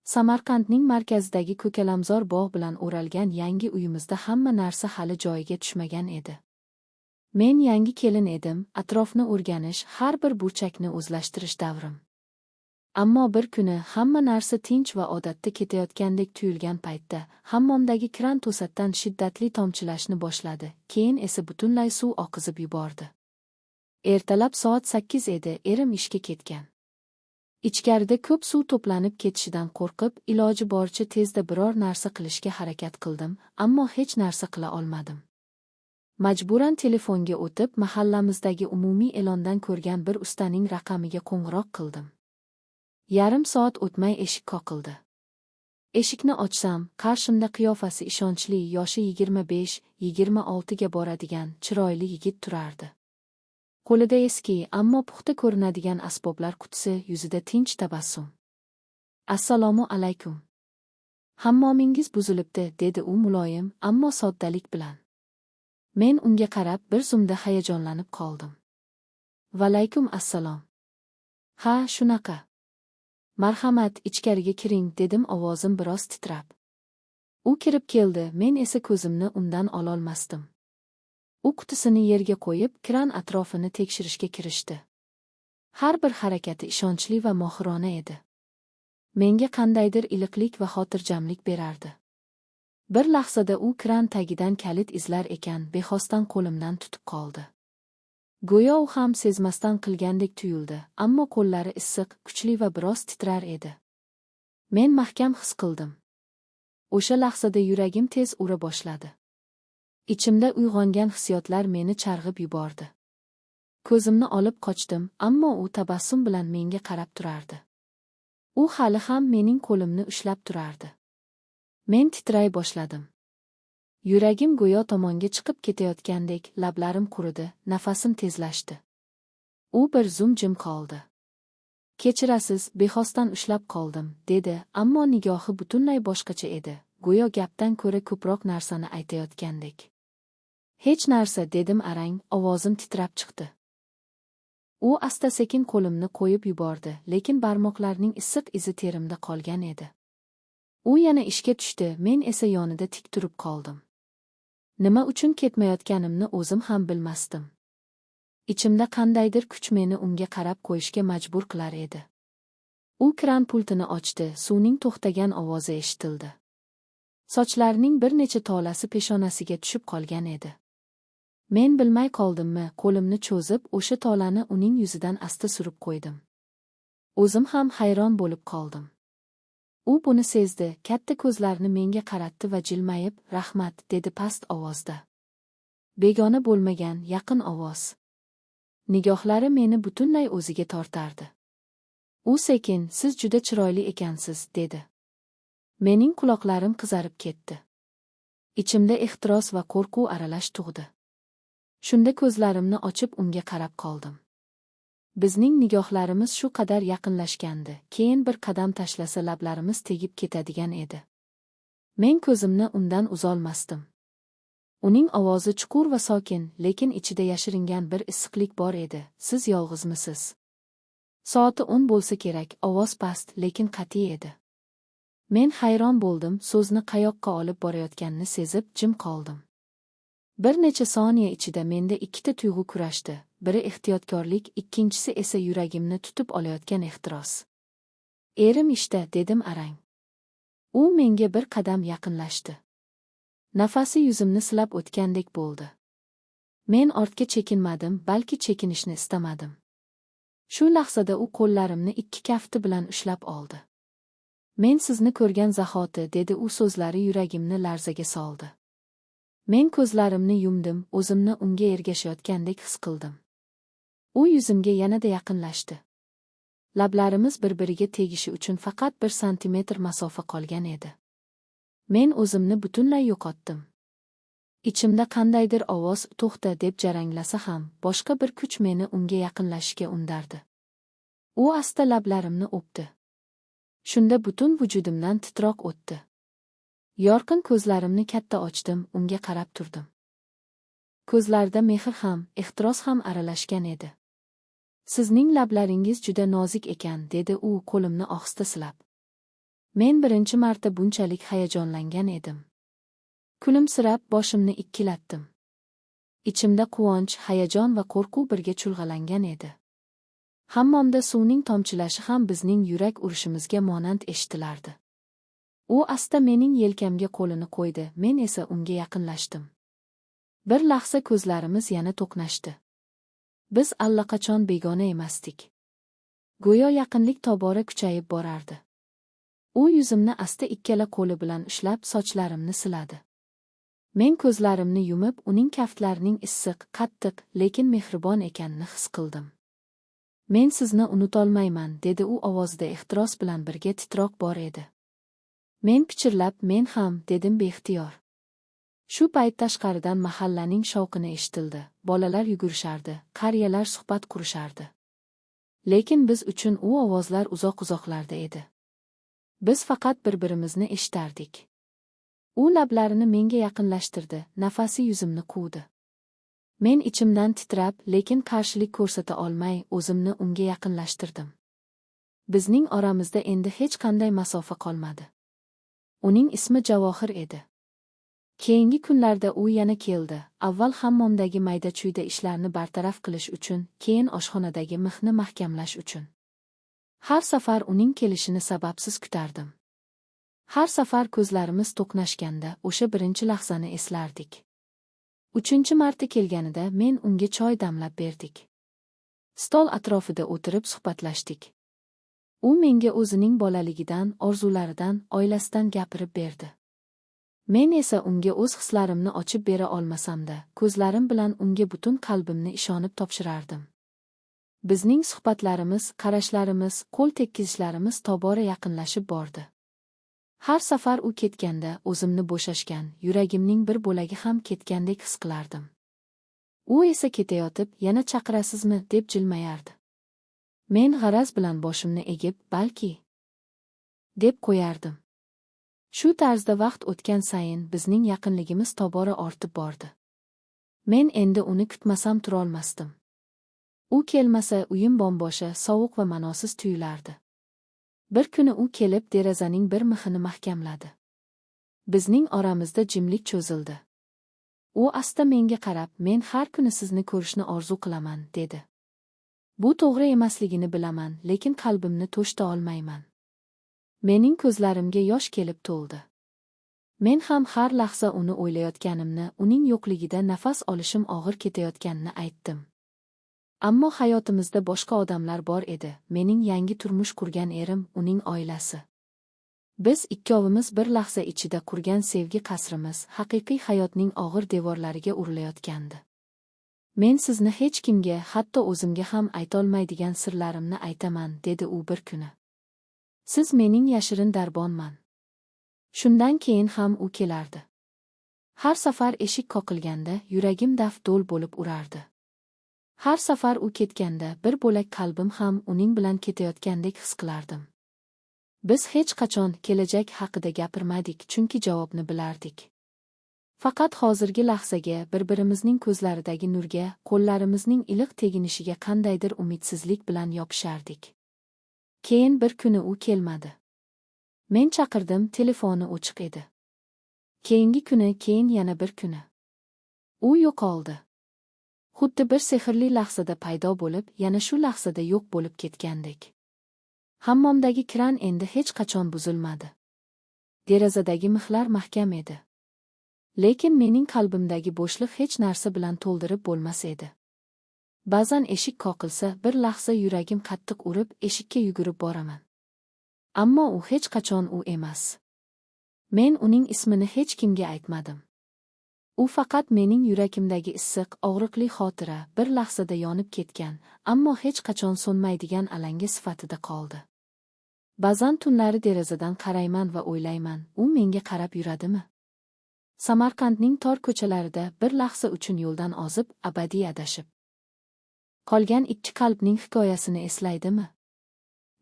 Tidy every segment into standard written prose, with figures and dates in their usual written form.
Samarqandning markazidagi ko'kalamzor bog' bilan o'ralgan yangi uyimizda hamma narsa hali joyiga tushmagan edi. Men yangi kelin edim, atrofni o'rganish, har bir burchakni o'zlashtirish davrim. Ammo bir kuni hamma narsa tinch va odatda ketayotgandek tuyulgan paytda hammomdagi kran to'satdan shiddatli tomchilashni boshladi, keyin esa butunlay suv oqizib yubordi. Ertalab soat 8 edi, erim ishga ketgan. Ichkarida ko'p suv to'planib ketishidan qo'rqib, iloji boricha tezda biror narsa qilishga harakat qildim, ammo hech narsa qila olmadim. Majburan telefonga o'tib, mahallamizdagi umumiy e'londan ko'rgan bir ustaning raqamiga qo'ng'iroq qildim. Yarim soat o'tmay eshik qoqildi. Eshikni ochsam, qarshimda qiyofasi ishonchli, yoshi 25-26 ga boradigan, chiroyli yigit turardi. Qo'lida eski, ammo puxta ko'rinadigan asboblar qutisi, yuzida tinch tabassum. Assalomu alaykum. Hammomingiz buzilibdi, dedi u muloyim, ammo soddalik bilan. Men unga qarab bir zumda hayajonlanib qoldim. Valaykum assalom. Ha, shunaqa. Marhamat, ichkariga kiring, dedim ovozim biroz titrab. U kirib keldi, men esa ko'zimni undan ololmasdim. U qutisini yerga qo'yib, kran atrofini tekshirishga kirishdi. Har bir harakati ishonchli va mohirona edi. Menga qandaydir iliqlik va xotirjamlik berardi. Bir lahzada u kran tagidan kalit izlar ekan, bexosdan qo'limdan tutib qoldi. Go'yo u ham sezmasdan qilgandek tuyuldi, ammo qo'llari issiq, kuchli va biroz titrar edi. Men mahkam his qildim. O'sha lahzada yuragim tez ura boshladi. Ichimda uyg'ongan hissiyotlar meni charg'ib yubordi. Ko'zimni olib qochdim, ammo u tabassum bilan menga qarab turardi. U hali ham mening qo'limni ushlab turardi. Men titray boshladim. Yuragim go'yo tomonga chiqib ketayotgandek, lablarim quridi, nafasim tezlashdi. U bir zum jim qoldi. Kechirasiz, bexosdan ushlab qoldim, dedi, ammo nigohi butunlay boshqacha edi, go'yo gapdan ko'ra ko'proq narsani aytayotgandek. Hech narsa, dedim arang, ovozim titrab chiqdi. U asta-sekin qo'limni qo'yib yubordi, lekin barmoqlarning issiq izi terimda qolgan edi. U yana ishga tushdi, men esa yonida tik turib qoldim. Nima uchun ketmayotganimni o'zim ham bilmasdim. Ichimda qandaydir kuch meni unga qarab qo'yishga majbur qilar edi. U kran pultini ochdi, suvning to'xtagan ovozi eshitildi. Sochlarining bir necha tolasi peshonasiga tushib qolgan edi. Men bilmay qoldimmi, qo'limni cho'zib, o'sha tolani uning yuzidan asta surib qo'ydim. O'zim ham hayron bo'lib qoldim. U buni sezdi, katta ko'zlarini menga qaratdi va jilmayib, rahmat, dedi past ovozda. Begona bo'lmagan, yaqin ovoz. Nigohlari meni butunlay o'ziga tortardi. U sekin, siz juda chiroyli ekansiz, dedi. Mening quloqlarim qizarib ketdi. Ichimda ehtiros va qo'rquv aralash tug'di. Shunda ko'zlarimni ochib unga qarab qoldim. Bizning nigohlarimiz shu qadar yaqinlashgandi, keyin bir qadam tashlasa lablarimiz tegib ketadigan edi. Men ko'zimni undan uzolmasdim. Uning ovozi chuqur va sokin, lekin ichida yashiringan bir issiqlik bor edi. Siz yolg'izmisiz? Soati 10 bo'lsa kerak, ovoz past, lekin qat'iy edi. Men hayron bo'ldim, so'zni qayoqqa olib borayotganini sezib jim qoldim. Bir necha soniya ichida menda ikkita tuyg'u kurashdi, biri ehtiyotkorlik, ikkinchisi esa yuragimni tutib olayotgan ehtiros. Erim ishda, dedim arang. U menga bir qadam yaqinlashdi. Nafasi yuzimni silab o'tgandek bo'ldi. Men ortga chekinmadim, balki chekinishni istamadim. Shu lahzada u qo'llarimni ikki kafti bilan ushlab oldi. Men sizni ko'rgan zahoti, dedi u, so'zlari yuragimni larzaga soldi. Men ko'zlarimni yumdim, o'zimni unga ergashayotgandek his qildim. U yuzimga yanada yaqinlashdi. Lablarimiz bir-biriga tegishi uchun faqat 1 santimetr masofa qolgan edi. Men o'zimni butunlay yo'qotdim. Ichimda qandaydir ovoz to'xta deb jaranglasa ham, boshqa bir kuch meni unga yaqinlashishga undardi. U asta lablarimni o'pdi. Shunda butun vujudimdan titroq o'tdi. Yorqin ko'zlarimni katta ochdim, unga qarab turdim. Ko'zlarida mehr ham, ehtiros ham aralashgan edi. Sizning lablaringiz juda nozik ekan, dedi u qo'limni ohista silab. Men birinchi marta bunchalik hayajonlangan edim. Kulimsirab boshimni ikkilatdim. Ichimda quvonch, hayajon va qo'rquv birga chulg'alangan edi. Hammomda suvning tomchilashi ham bizning yurak urishimizga monand eshitilardi. U asta mening yelkamga qo'lini qo'ydi, men esa unga yaqinlashdim. Bir lahza ko'zlarimiz yana to'qnashdi. Biz allaqachon begona emasdik. Go'yo yaqinlik tobora kuchayib borardi. U yuzimni asta ikkala qo'li bilan ushlab sochlarimni siladi. Men ko'zlarimni yumib, uning kaftlarining issiq, qattiq, lekin mehribon ekanini his qildim. Men sizni unutolmayman, dedi u ovozida ehtiros bilan birga titroq bor edi. Men pichirlab, men ham, dedim beixtiyor. Shu payt tashqaridan mahallaning shovqini eshitildi. Bolalar yugurishardi, qariyalar suhbat qurishardi. Lekin biz uchun u ovozlar uzoq-uzoqlarda edi. Biz faqat bir-birimizni eshitardik. U lablarini menga yaqinlashtirdi, nafasi yuzimni quvdi. Men ichimdan titrab, lekin qarshilik ko'rsata olmay, o'zimni unga yaqinlashtirdim. Bizning oramizda endi hech qanday masofa qolmadi. Uning ismi Javohir edi. Keyingi kunlarda u yana keldi. Avval hammomdagi mayda-chuyda ishlarni bartaraf qilish uchun, keyin oshxonadagi mixni mahkamlash uchun. Har safar uning kelishini sababsiz kutardim. Har safar ko'zlarimiz to'qnashganda o'sha birinchi lahzani eslardik. 3-marta kelganida men unga choy damlab berdik. Stol atrofida o'tirib suhbatlashdik. U menga o'zining bolaligidan, orzularidan, oilasidan gapirib berdi. Men esa unga o'z hislarimni ochib bera olmasam-da, ko'zlarim bilan unga butun qalbimni ishonib topshirardim. Bizning suhbatlarimiz, qarashlarimiz, qo'l tekkizishlarimiz tobora yaqinlashib bordi. Har safar u ketganda o'zimni bo'shashgan, yuragimning bir bo'lagi ham ketgandek his qilardim. U esa ketayotib, yana chaqirasizmi, deb jilmayardi. Men g'araz bilan boshimni egib, balki, deb qo'yardim. Shu tarzda vaqt o'tgan sayin bizning yaqinligimiz tobora ortib bordi. Men endi uni kutmasam turolmasdim. U kelmasa uyim bo'mbo'sha, sovuq va ma'nosiz tuyulardi. Bir kuni u kelib derazaning bir mixini mahkamladi. Bizning oramizda jimlik cho'zildi. U asta menga qarab, men har kuni sizni ko'rishni orzu qilaman, dedi. Bu to'g'ri emasligini bilaman, lekin qalbimni to'shta olmayman. Mening ko'zlarimga yosh kelib to'ldi. Men ham har lahza uni o'ylayotganimni, uning yo'qligida nafas olishim og'ir ketayotganini aytdim. Ammo hayotimizda boshqa odamlar bor edi. Mening yangi turmush qurgan erim, uning oilasi. Biz ikkovimiz bir lahza ichida qurgan sevgi qasrimiz haqiqiy hayotning og'ir devorlariga urilayotgandi. Men sizni hech kimga, hatto o'zimga ham aytolmaydigan sirlarimni aytaman, dedi u bir kuni. Siz mening yashirin darbonman. Shundan keyin ham u kelardi. Har safar eshik qoqilganda yuragim daf-do'l bo'lib urardi. Har safar u ketganda bir bo'lak qalbim ham uning bilan ketayotgandek his qilardim. Biz hech qachon kelajak haqida gapirmadik, chunki javobni bilardik. Faqat hozirgi lahzaga, bir-birimizning ko'zlaridagi nurga, qo'llarimizning iliq teginishiga qandaydir umidsizlik bilan yopishardik. Keyin bir kuni u kelmadi. Men chaqirdim, telefoni o'chiq edi. Keyingi kuni, keyin yana bir kuni. U yo'qoldi. Xuddi bir sehrli lahzada paydo bo'lib, yana shu lahzada yo'q bo'lib ketgandek. Hammomdagi kran endi hech qachon buzilmadi. Derazadagi mixlar mahkam edi. Lekin mening qalbimdagi bo'shliq hech narsa bilan to'ldirib bo'lmas edi. Ba'zan eshik qoqilsa, bir lahza yuragim qattiq urib, eshikka yugurib boraman. Ammo u hech qachon u emas. Men uning ismini hech kimga aytmadim. U faqat mening yuragimdagi issiq, og'riqli xotira, bir lahzada yonib ketgan, ammo hech qachon so'nmaydigan alanga sifatida qoldi. Ba'zan tunlari derazadan qarayman va o'ylayman, u menga qarab yuradimi? Samarqandning tor ko'chalarida bir lahza uchun yo'ldan ozib, abadiy adashib qolgan ikki qalbning hikoyasini eslaydimi?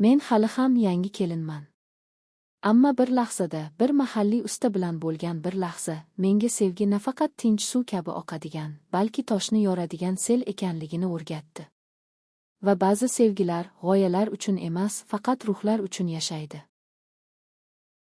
Men hali ham yangi kelinman. Ammo bir lahzada, bir mahalliy usta bilan bo'lgan bir lahza, menga sevgi nafaqat tinch suv kabi oqadigan, balki toshni yoradigan sel ekanligini o'rgatdi. Va ba'zi sevgilar g'oyalar uchun emas, faqat ruhlar uchun yashaydi.